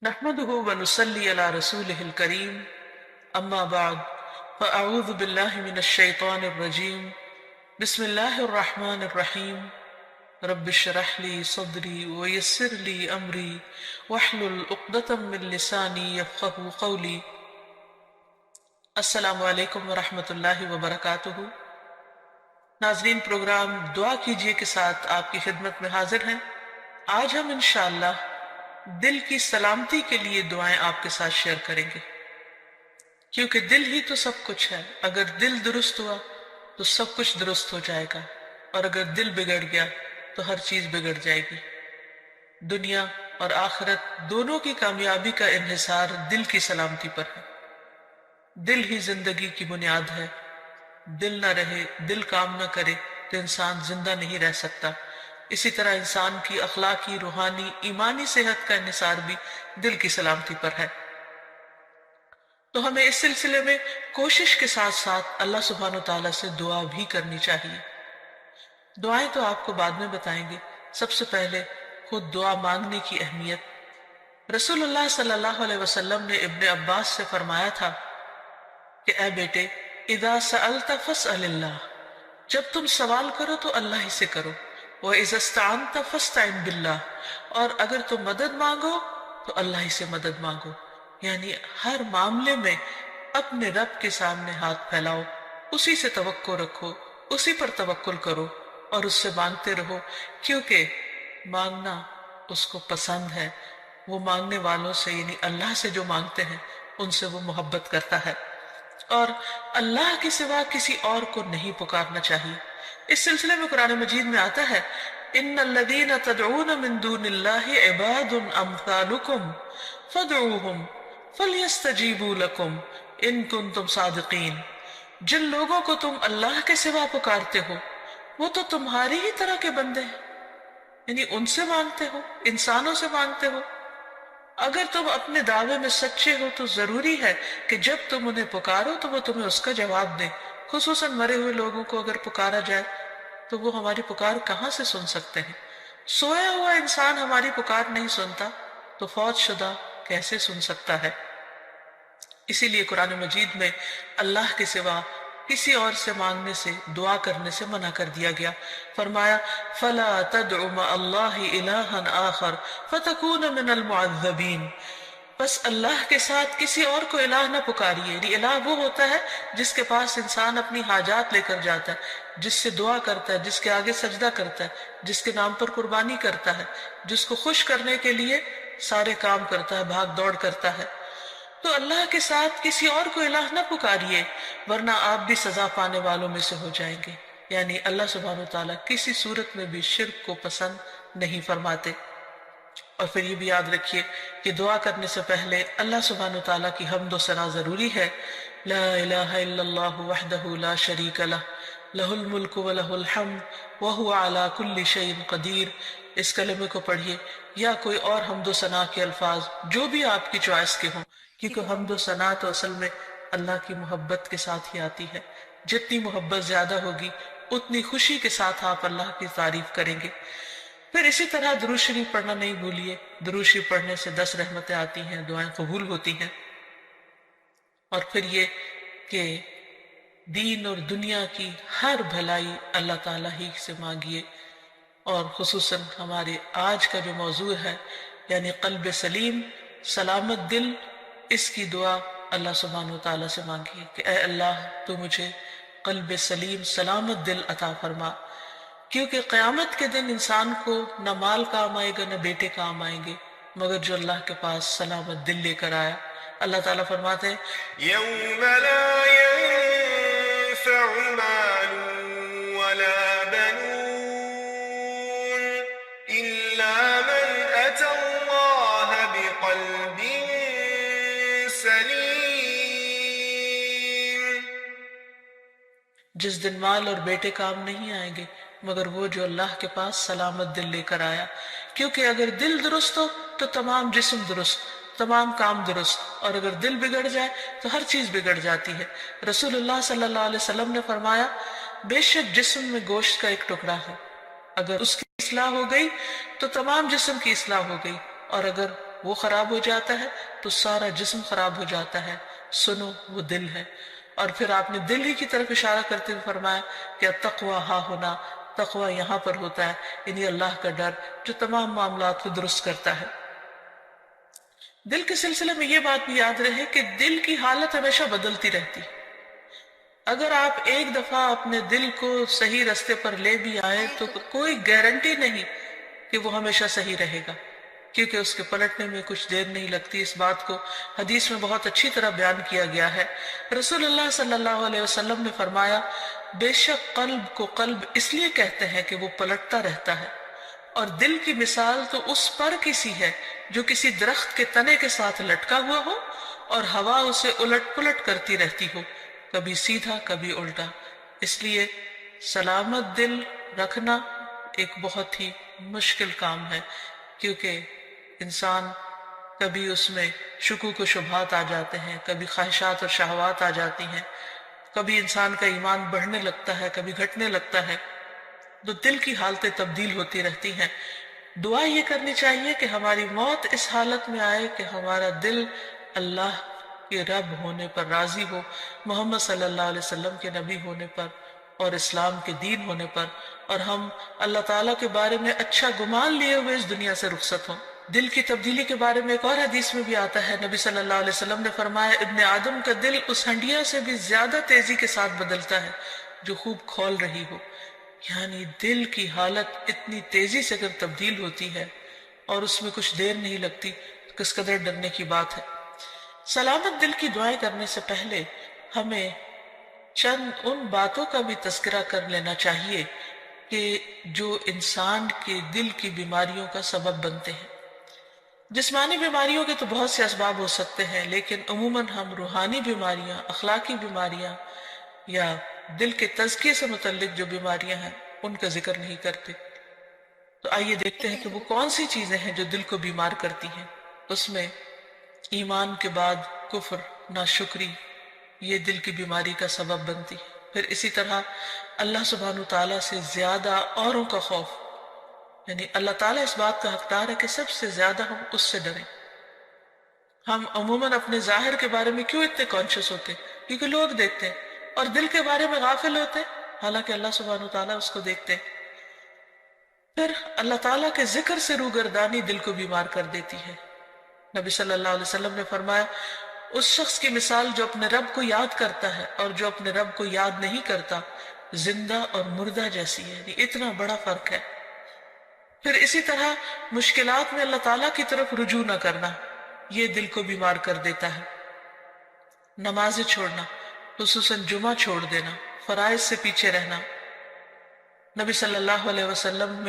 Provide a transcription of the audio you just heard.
نحمده ونصلي على رسوله الكريم أما بعد فأعوذ بالله من الشيطان الرجيم بسم الله الرحمن الرحيم رب اشرح لي صدري ويسر لي أمري واحلل عقدة من لساني يفقهوا قولي. السلام علیکم ورحمۃ اللہ وبرکاتہ. ناظرین، پروگرام دعا کیجئے کے ساتھ آپ کی خدمت میں حاضر ہیں. آج ہم انشاءاللہ دل کی سلامتی کے لیے دعائیں آپ کے ساتھ شیئر کریں گے، کیونکہ دل ہی تو سب کچھ ہے. اگر دل درست ہوا تو سب کچھ درست ہو جائے گا، اور اگر دل بگڑ گیا تو ہر چیز بگڑ جائے گی. دنیا اور آخرت دونوں کی کامیابی کا انحصار دل کی سلامتی پر ہے. دل ہی زندگی کی بنیاد ہے. دل نہ رہے، دل کام نہ کرے تو انسان زندہ نہیں رہ سکتا. اسی طرح انسان کی اخلاقی، روحانی، ایمانی صحت کا انحصار بھی دل کی سلامتی پر ہے. تو ہمیں اس سلسلے میں کوشش کے ساتھ ساتھ اللہ سبحانہ وتعالیٰ سے دعا بھی کرنی چاہیے. دعائیں تو آپ کو بعد میں بتائیں گے. سب سے پہلے خود دعا مانگنے کی اہمیت. رسول اللہ صلی اللہ علیہ وسلم نے ابن عباس سے فرمایا تھا کہ اے بیٹے، اذا سألت فاسأل اللہ، جب تم سوال کرو تو اللہ ہی سے کرو. وَإِذَا اسْتَعَنْتَ فَاسْتَعِنْ بِاللَّهِ، اور اگر تم مدد مانگو تو اللہ ہی سے مدد مانگو. یعنی ہر معاملے میں اپنے رب کے سامنے ہاتھ پھیلاؤ، اسی سے توقع رکھو، اسی پر توکل کرو اور اس سے مانگتے رہو، کیونکہ مانگنا اس کو پسند ہے. وہ مانگنے والوں سے، یعنی اللہ سے جو مانگتے ہیں ان سے وہ محبت کرتا ہے، اور اللہ کے سوا کسی اور کو نہیں پکارنا چاہیے. اس سلسلے میں قرآن مجید میں آتا ہے ان الذین تدعون من دون اللہ عباد امثالکم فادعوہم فلیستجیبوا لکم ان کنتم صادقین. جن لوگوں کو تم اللہ کے سوا پکارتے ہو وہ تو تمہاری ہی طرح کے بندے ہیں، یعنی ان سے مانگتے ہو، انسانوں سے مانگتے ہو. اگر تم اپنے دعوے میں سچے ہو تو ضروری ہے کہ جب تم انہیں پکارو تو وہ تمہیں اس کا جواب دیں. خصوصاً مرے ہوئے لوگوں کو اگر پکارا جائے تو وہ ہماری پکار کہاں سے سن سکتے ہیں؟ سویا ہوا انسان ہماری پکار نہیں سنتا تو فوت شدہ کیسے سن سکتا ہے؟ اسی لیے قرآن مجید میں اللہ کے سوا کسی اور سے مانگنے سے، دعا کرنے سے منع کر دیا گیا. فرمایا فَلَا تَدْعُ مَعَ اللَّهِ إِلَٰهًا آخَرَ فَتَكُونَ مِنَ الْمُعَذَّبِينَ. بس اللہ کے ساتھ کسی اور کو الہ نہ پکاریے. یعنی الہ وہ ہوتا ہے جس کے پاس انسان اپنی حاجات لے کر جاتا ہے، جس سے دعا کرتا ہے، جس کے آگے سجدہ کرتا ہے، جس کے نام پر قربانی کرتا ہے، جس کو خوش کرنے کے لیے سارے کام کرتا ہے، بھاگ دوڑ کرتا ہے. تو اللہ کے ساتھ کسی اور کو الہ نہ پکاریے، ورنہ آپ بھی سزا پانے والوں میں سے ہو جائیں گے. یعنی اللہ سبحانہ وتعالیٰ کسی صورت میں بھی شرک کو پسند نہیں فرماتے. اور پھر یہ بھی یاد رکھیے کہ دعا کرنے سے پہلے اللہ سبحانہ وتعالیٰ کی حمد و ثنا ضروری ہے. لا الہ الا اللہ وحدہ لا شریک لہ لہ الملک ولہ الحمد وہو علی کل شیء قدیر. اس کلمے کو پڑھیے یا کوئی اور حمد و ثنا کے الفاظ جو بھی آپ کی چوائس کے ہوں، کیونکہ حمد و ثنا تو اصل میں اللہ کی محبت کے ساتھ ہی آتی ہے. جتنی محبت زیادہ ہوگی اتنی خوشی کے ساتھ آپ اللہ کی تعریف کریں گے. پھر اسی طرح درود شریف پڑھنا نہیں بھولیے. درود شریف پڑھنے سے 10 رحمتیں آتی ہیں، دعائیں قبول ہوتی ہیں. اور پھر یہ کہ دین اور دنیا کی ہر بھلائی اللہ تعالیٰ ہی سے مانگیے. اور خصوصاً ہمارے آج کا جو موضوع ہے یعنی قلب سلیم، سلامت دل، اس کی دعا اللہ سبحانہ وتعالیٰ سے مانگیے کہ اے اللہ تو مجھے قلب سلیم، سلامت دل عطا فرما. کیونکہ قیامت کے دن انسان کو نہ مال کام آئے گا نہ بیٹے کام آئیں گے مگر جو اللہ کے پاس سلامت دل لے کر آیا. اللہ تعالیٰ فرماتے ہیں يوم لا ينفع مال ولا بنون إلا من أتى الله بقلب سليم. جس دن مال اور بیٹے کام نہیں آئیں گے مگر وہ جو اللہ کے پاس سلامت دل لے کر آیا. کیونکہ اگر دل درست ہو تو تمام جسم درست، تمام کام درست، اور اگر دل بگڑ جائے تو ہر چیز بگڑ جاتی ہے. رسول اللہ صلی اللہ علیہ وسلم نے فرمایا بے شک جسم میں گوشت کا ایک ٹکڑا ہے، اگر اس کی اصلاح ہو گئی تو تمام جسم کی اصلاح ہو گئی، اور اگر وہ خراب ہو جاتا ہے تو سارا جسم خراب ہو جاتا ہے. سنو وہ دل ہے. اور پھر آپ نے دل ہی کی طرف اشارہ کرتے ہوئے فرمایا کہ التقویٰ ہا ہونا، تقویٰ یہاں پر ہوتا ہے، یعنی اللہ کا ڈر جو تمام معاملات کو درست کرتا ہے. دل کے سلسلے میں یہ بات بھی یاد رہے کہ دل کی حالت ہمیشہ بدلتی رہتی. اگر آپ ایک دفعہ اپنے دل کو صحیح رستے پر لے بھی آئے تو کوئی گارنٹی نہیں کہ وہ ہمیشہ صحیح رہے گا، کیونکہ اس کے پلٹنے میں کچھ دیر نہیں لگتی. اس بات کو حدیث میں بہت اچھی طرح بیان کیا گیا ہے. رسول اللہ صلی اللہ علیہ وسلم نے فرمایا بے شک قلب کو قلب اس لیے کہتے ہیں کہ وہ پلٹتا رہتا ہے، اور دل کی مثال تو اس پر کسی ہے جو کسی درخت کے تنے کے ساتھ لٹکا ہوا ہو اور ہوا اسے الٹ پلٹ کرتی رہتی ہو، کبھی سیدھا کبھی الٹا. اس لیے سلامت دل رکھنا ایک بہت ہی مشکل کام ہے، کیونکہ انسان کبھی اس میں شکوک و شبہات آ جاتے ہیں، کبھی خواہشات اور شہوات آ جاتی ہیں، کبھی انسان کا ایمان بڑھنے لگتا ہے، کبھی گھٹنے لگتا ہے. تو دل کی حالتیں تبدیل ہوتی رہتی ہیں. دعا یہ کرنی چاہیے کہ ہماری موت اس حالت میں آئے کہ ہمارا دل اللہ کے رب ہونے پر راضی ہو، محمد صلی اللہ علیہ وسلم کے نبی ہونے پر اور اسلام کے دین ہونے پر، اور ہم اللہ تعالیٰ کے بارے میں اچھا گمان لیے ہوئے اس دنیا سے رخصت ہوں. دل کی تبدیلی کے بارے میں ایک اور حدیث میں بھی آتا ہے، نبی صلی اللہ علیہ وسلم نے فرمایا ابن آدم کا دل اس ہنڈیا سے بھی زیادہ تیزی کے ساتھ بدلتا ہے جو خوب کھول رہی ہو. یعنی دل کی حالت اتنی تیزی سے اگر تبدیل ہوتی ہے اور اس میں کچھ دیر نہیں لگتی، کس قدر ڈرنے کی بات ہے. سلامت دل کی دعائیں کرنے سے پہلے ہمیں چند ان باتوں کا بھی تذکرہ کر لینا چاہیے کہ جو انسان کے دل کی بیماریوں کا سبب بنتے ہیں. جسمانی بیماریوں کے تو بہت سے اسباب ہو سکتے ہیں، لیکن عموماً ہم روحانی بیماریاں، اخلاقی بیماریاں یا دل کے تزکیے سے متعلق جو بیماریاں ہیں ان کا ذکر نہیں کرتے. تو آئیے دیکھتے ہیں کہ وہ کون سی چیزیں ہیں جو دل کو بیمار کرتی ہیں. اس میں ایمان کے بعد کفر، ناشکری، یہ دل کی بیماری کا سبب بنتی ہے. پھر اسی طرح اللہ سبحانہ تعالیٰ سے زیادہ اوروں کا خوف، یعنی اللہ تعالیٰ اس بات کا حقدار ہے کہ سب سے زیادہ ہم اس سے ڈریں. ہم عموماً اپنے ظاہر کے بارے میں کیوں اتنے کانشیس ہوتے ہیں؟ کیونکہ لوگ دیکھتے ہیں، اور دل کے بارے میں غافل ہوتے ہیں حالانکہ اللہ سبحانہ تعالیٰ اس کو دیکھتے ہیں. پھر اللہ تعالیٰ کے ذکر سے روگردانی دل کو بیمار کر دیتی ہے. نبی صلی اللہ علیہ وسلم نے فرمایا اس شخص کی مثال جو اپنے رب کو یاد کرتا ہے اور جو اپنے رب کو یاد نہیں کرتا زندہ اور مردہ جیسی ہے. یعنی اتنا بڑا فرق ہے. پھر اسی طرح مشکلات میں اللہ تعالیٰ کی طرف رجوع نہ کرنا، یہ دل کو بیمار کر دیتا ہے. نمازیں چھوڑنا، خصوصاً جمعہ چھوڑ دینا، فرائض سے پیچھے رہنا. نبی صلی اللہ علیہ وسلم